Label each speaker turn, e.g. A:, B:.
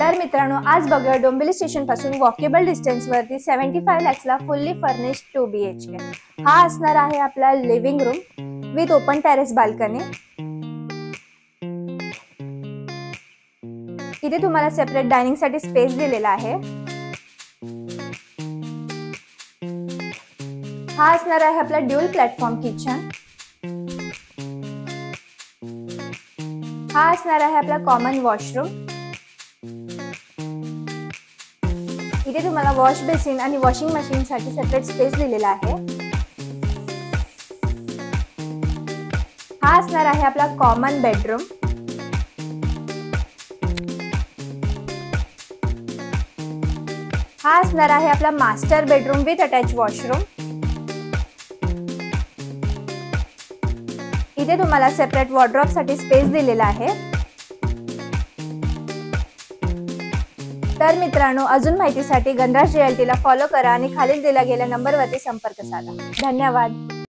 A: तर मित्रांनो, आज बघूया डोंबिवली स्टेशन पासून वॉकेबल डिस्टन्स वरती 75 lakhs ला फुल्ली फर्निश्ड 2 BHK हा असणार आहे आपला living room with open terrace balcony. इथे तुम्हाला सेपरेट डायनिंग साठी स्पेस दिलेला आहे। हा असणार आहे आपला ड्युअल प्लॅटफॉर्म किचन। हा असणार आहे आपला कॉमन वॉशरूम। इथे तुम्हाला वॉश बेसिन आणि वॉशिंग मशीन साठी सेपरेट स्पेस दिलेला आहे। हा असणार आहे आपला कॉमन बेडरूम। हा असणार आहे आपला master bedroom with attach washroom. इथे तुम्हाला सेपरेट वॉर्डरोब साठी स्पेस दिलेला आहे। तर मित्रांनो, अजून माहितीसाठी गणराज रिअल्टीला फॉलो करा आणि खालील दिल्या गेलेल्या नंबरवरती संपर्क साधा। धन्यवाद।